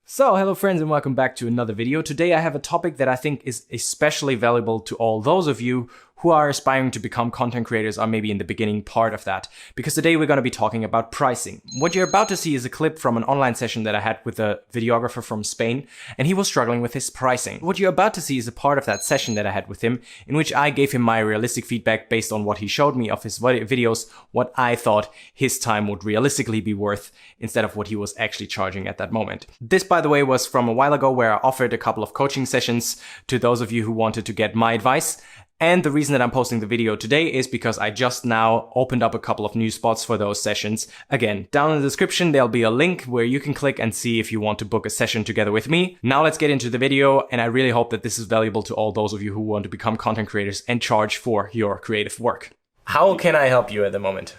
So, hello friends and welcome back to another video. Today I have a topic that I think is especially valuable to all those of you who are aspiring to become content creators or maybe in the beginning part of that. Because today we're going to be talking about pricing. What you're about to see is a clip from an online session that I had with a videographer from Spain, and he was struggling with his pricing. What you're about to see is a part of that session that I had with him, in which I gave him my realistic feedback based on what he showed me of his videos, what I thought his time would realistically be worth instead of what he was actually charging at that moment. This, by the way, was from a while ago where I offered a couple of coaching sessions to those of you who wanted to get my advice. And the reason that I'm posting the video today is because I just now opened up a couple of new spots for those sessions. Again, down in the description, there'll be a link where you can click and see if you want to book a session together with me. Now let's get into the video, and I really hope that this is valuable to all those of you who want to become content creators and charge for your creative work. How can I help you at the moment?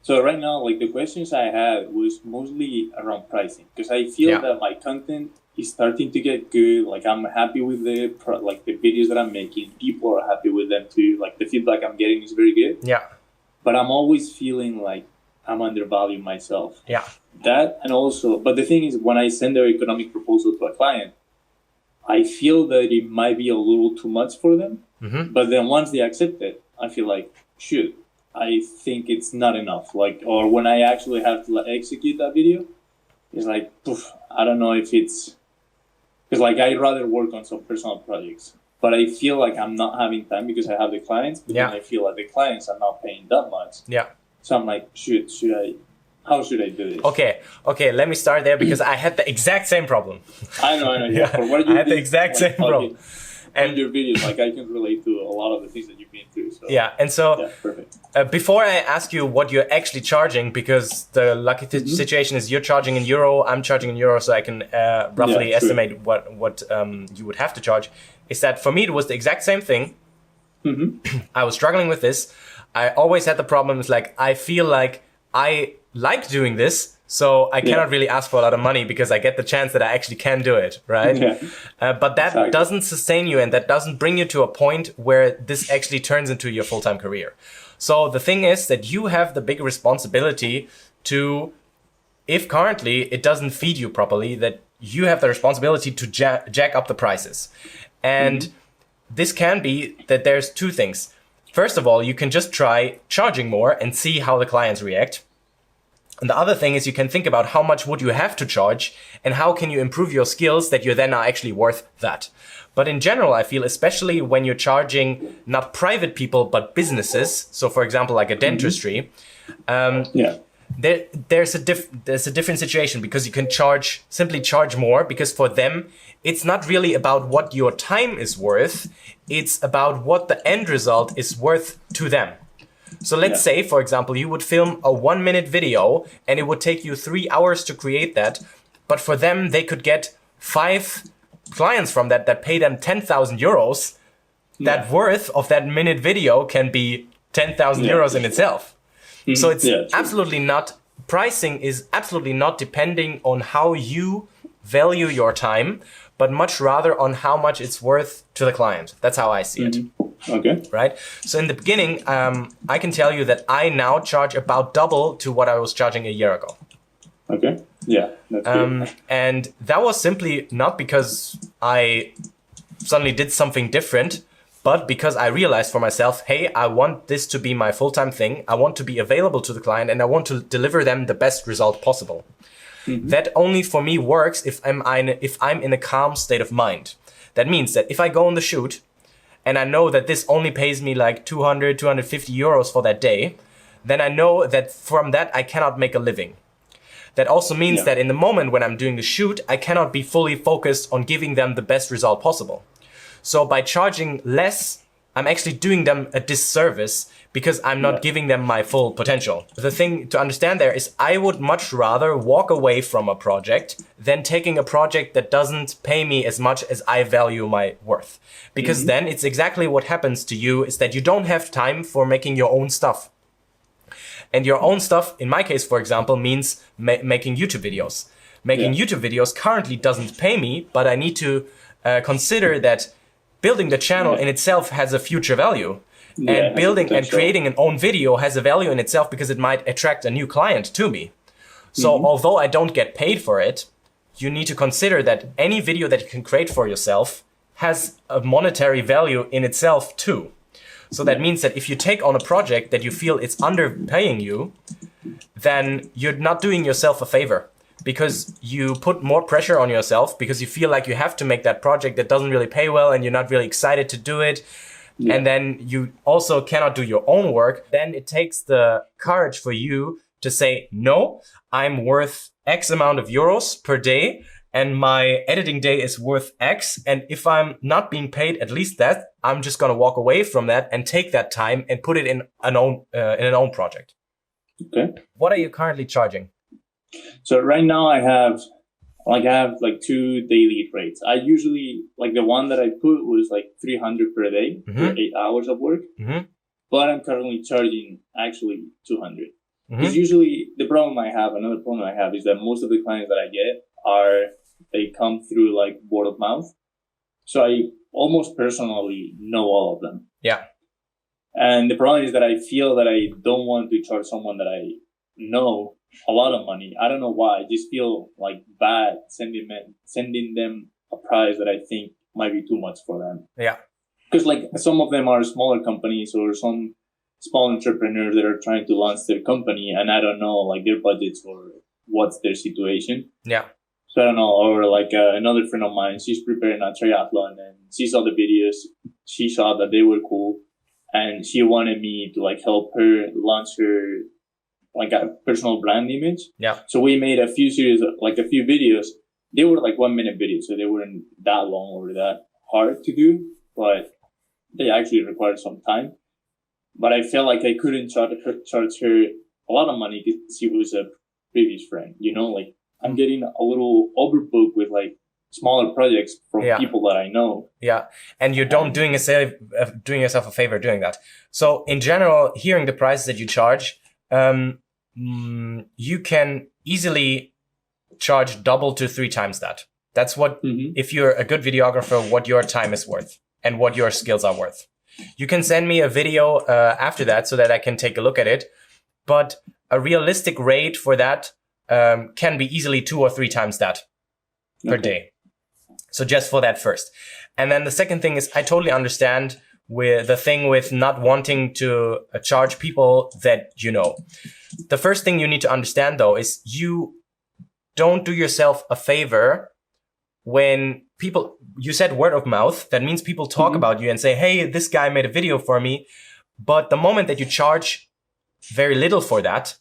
So right now, the questions I had was mostly around pricing, because I feel that my content is starting to get good. I'm happy with the videos that I'm making. People are happy with them too. The feedback I'm getting is very good. Yeah. But I'm always feeling like I'm undervaluing myself. Yeah. That, and also, but the thing is, when I send their economic proposal to a client, I feel that it might be a little too much for them. Mm-hmm. But then once they accept it, I feel like, shoot, I think it's not enough. Or when I actually have to execute that video, it's like, poof, I don't know if it's, because I'd rather work on some personal projects, but I feel like I'm not having time because I have the clients, but then I feel like the clients are not paying that much. Yeah. So I'm like, how should I do this? Okay, let me start there because I had the exact same problem. I know. Yeah. I had the exact same problem. And your videos, I can relate to a lot of the things that you've been through. So. Yeah, and so perfect. Before I ask you what you're actually charging, because the lucky situation is you're charging in euro, I'm charging in euro, so I can roughly estimate what you would have to charge, is that for me it was the exact same thing. Mm-hmm. I was struggling with this. I always had the problems I feel like I like doing this, so I cannot really ask for a lot of money because I get the chance that I actually can do it, right? Yeah. But that doesn't sustain you, and that doesn't bring you to a point where this actually turns into your full-time career. So the thing is that you have the big responsibility to, if currently it doesn't feed you properly, that you have the responsibility to jack up the prices. And this can be that there's two things. First of all, you can just try charging more and see how the clients react. And the other thing is you can think about how much would you have to charge and how can you improve your skills that you then are actually worth that. But in general, I feel, especially when you're charging not private people, but businesses. So for example, like a dentistry, there's a different situation because you can simply charge more because for them, it's not really about what your time is worth. It's about what the end result is worth to them. So let's say, for example, you would film a 1-minute video and it would take you 3 hours to create that. But for them, they could get 5 clients from that pay them 10,000 euros. That worth of that minute video can be 10,000 euros in itself. Mm-hmm. So it's absolutely not, pricing is absolutely not depending on how you value your time, but much rather on how much it's worth to the client. That's how I see it. Okay. Right. So in the beginning, I can tell you that I now charge about double to what I was charging a year ago. Okay. Yeah. That's good. And that was simply not because I suddenly did something different, but because I realized for myself, hey, I want this to be my full-time thing. I want to be available to the client and I want to deliver them the best result possible. Mm-hmm. That only for me works if I'm in a calm state of mind. That means that if I go on the shoot and I know that this only pays me 200, 250 euros for that day, then I know that from that I cannot make a living. That also means that in the moment when I'm doing the shoot, I cannot be fully focused on giving them the best result possible. So by charging less, I'm actually doing them a disservice because I'm not giving them my full potential. The thing to understand there is I would much rather walk away from a project than taking a project that doesn't pay me as much as I value my worth. Because then it's exactly what happens to you is that you don't have time for making your own stuff. And your own stuff, in my case, for example, means making YouTube videos. Making YouTube videos currently doesn't pay me, but I need to consider that building the channel in itself has a future value. And building and creating an own video has a value in itself because it might attract a new client to me. So although I don't get paid for it, you need to consider that any video that you can create for yourself has a monetary value in itself too. So that means that if you take on a project that you feel it's underpaying you, then you're not doing yourself a favor, because you put more pressure on yourself because you feel like you have to make that project that doesn't really pay well and you're not really excited to do it. Yeah. And then you also cannot do your own work. Then it takes the courage for you to say, no, I'm worth X amount of euros per day and my editing day is worth X. And if I'm not being paid at least that, I'm just going to walk away from that and take that time and put it in an own project. Okay. What are you currently charging? So right now I have like 2 daily rates. I usually, like the one that I put was like 300 per day for 8 hours of work. But I'm currently charging actually 200. Because usually another problem I have is that most of the clients that I get they come through like word of mouth. So I almost personally know all of them. Yeah. And the problem is that I feel that I don't want to charge someone that I know a lot of money. I don't know why. I just feel like bad sending them a price that I think might be too much for them. Yeah. Because like some of them are smaller companies or some small entrepreneurs that are trying to launch their company, and I don't know like their budgets or what's their situation. Yeah. So I don't know. Or like another friend of mine, she's preparing a triathlon and she saw the videos. She saw that they were cool, and she wanted me to like help her launch her like a personal brand image. Yeah. So we made a few videos. They were like 1 minute videos, so they weren't that long or that hard to do, but they actually required some time. But I felt like I couldn't charge her a lot of money because she was a previous friend. You know, like I'm getting a little overbooked with like smaller projects from people that I know. Yeah. And you don't doing yourself a favor doing that. So in general, hearing the prices that you charge, you can easily charge double to 3 times that. That's what, if you're a good videographer, what your time is worth and what your skills are worth. You can send me a video after that so that I can take a look at it. But a realistic rate for that can be easily 2 or 3 times that per day. So just for that first. And then the second thing is I totally understand with the thing with not wanting to charge people that you know. The first thing you need to understand though is you don't do yourself a favor when you said word of mouth. That means people talk about you and say, hey, this guy made a video for me. But the moment that you charge very little for that,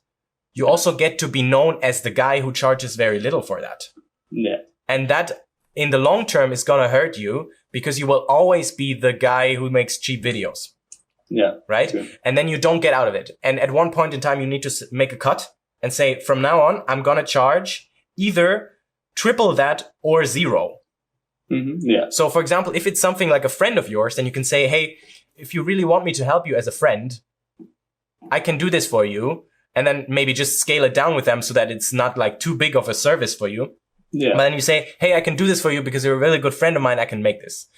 you also get to be known as the guy who charges very little for that. Yeah. And that in the long term is going to hurt you because you will always be the guy who makes cheap videos. Yeah. Right? True. And then you don't get out of it. And at one point in time, you need to make a cut and say, from now on, I'm going to charge either triple that or 0. Yeah. So for example, if it's something like a friend of yours, then you can say, hey, if you really want me to help you as a friend, I can do this for you. And then maybe just scale it down with them so that it's not like too big of a service for you. Yeah. But then you say, hey, I can do this for you because you're a really good friend of mine. I can make this.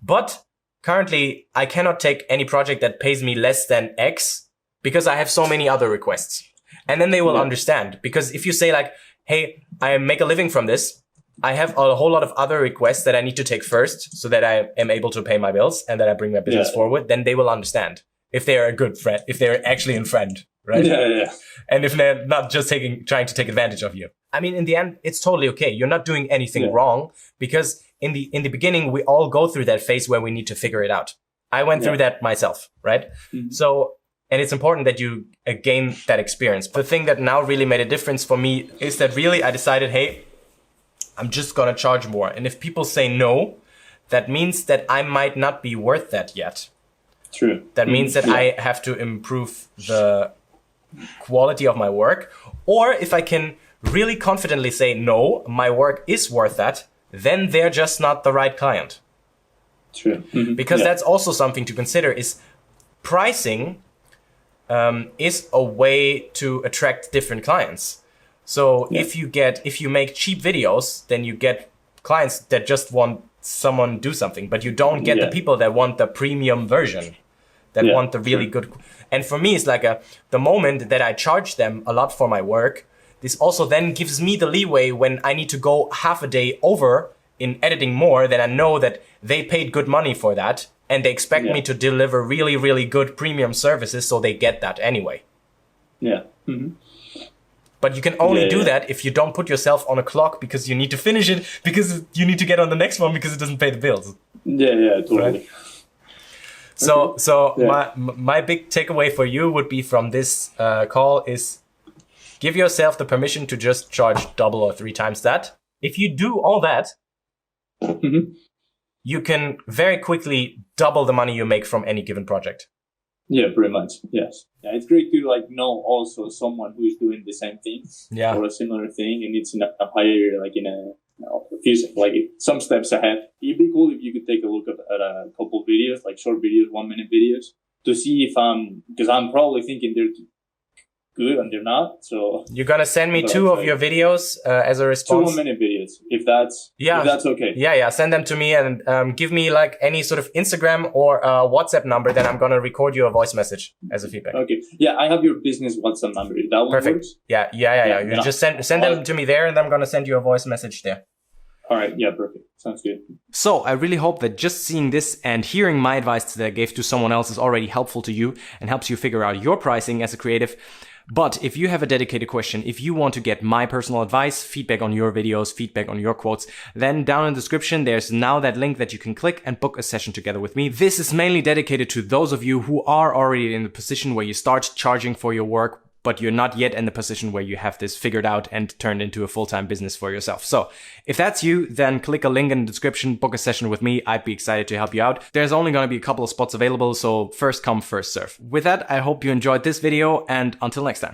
But currently, I cannot take any project that pays me less than X because I have so many other requests. And then they will understand. Because if you say like, hey, I make a living from this, I have a whole lot of other requests that I need to take first so that I am able to pay my bills and that I bring my business forward, then they will understand if they're a good friend, if they're actually a friend, right? Yeah. And if they're not just trying to take advantage of you. I mean, in the end, it's totally okay. You're not doing anything wrong because in the beginning, we all go through that phase where we need to figure it out. I went through that myself, right? So, and it's important that you gain that experience. The thing that now really made a difference for me is that really I decided, hey, I'm just going to charge more. And if people say no, that means that I might not be worth that yet. True. That means that I have to improve the quality of my work. Or if I can really confidently say, no, my work is worth that, then they're just not the right client. True. Because that's also something to consider is pricing is a way to attract different clients. So if you make cheap videos, then you get clients that just want someone do something, but you don't get the people that want the premium version, that want the really good. And for me, it's like the moment that I charge them a lot for my work, this also then gives me the leeway when I need to go half a day over in editing more, then I know that they paid good money for that and they expect me to deliver really, really good premium services, so they get that anyway. Yeah. Mm-hmm. But you can only do that if you don't put yourself on a clock because you need to finish it, because you need to get on the next one because it doesn't pay the bills. Yeah, totally. Right? So my big takeaway for you would be from this call is give yourself the permission to just charge double or 3 times that. If you do all that, you can very quickly double the money you make from any given project. Yeah, pretty much. Yes. Yeah, it's great to like know also someone who is doing the same thing or a similar thing, and it's in a higher, like in a like some steps ahead. It'd be cool if you could take a look at a couple videos, like short videos, 1-minute videos, to see if because I'm probably thinking they're good and they're not. So you're gonna send me 2 of your videos as a response. 2 1-minute videos, if that's okay. Yeah. Send them to me and give me like any sort of Instagram or WhatsApp number. Then I'm gonna record you a voice message as a feedback. Okay. Yeah, I have your business WhatsApp number. That one Perfect. works? Yeah. You just send them to me there, and I'm gonna send you a voice message there. All right. Yeah, perfect. Sounds good. So I really hope that just seeing this and hearing my advice that I gave to someone else is already helpful to you and helps you figure out your pricing as a creative. But if you have a dedicated question, if you want to get my personal advice, feedback on your videos, feedback on your quotes, then down in the description, there's now that link that you can click and book a session together with me. This is mainly dedicated to those of you who are already in the position where you start charging for your work, but you're not yet in the position where you have this figured out and turned into a full-time business for yourself. So if that's you, then click a link in the description, book a session with me. I'd be excited to help you out. There's only going to be a couple of spots available, so first come, first serve. With that, I hope you enjoyed this video, and until next time.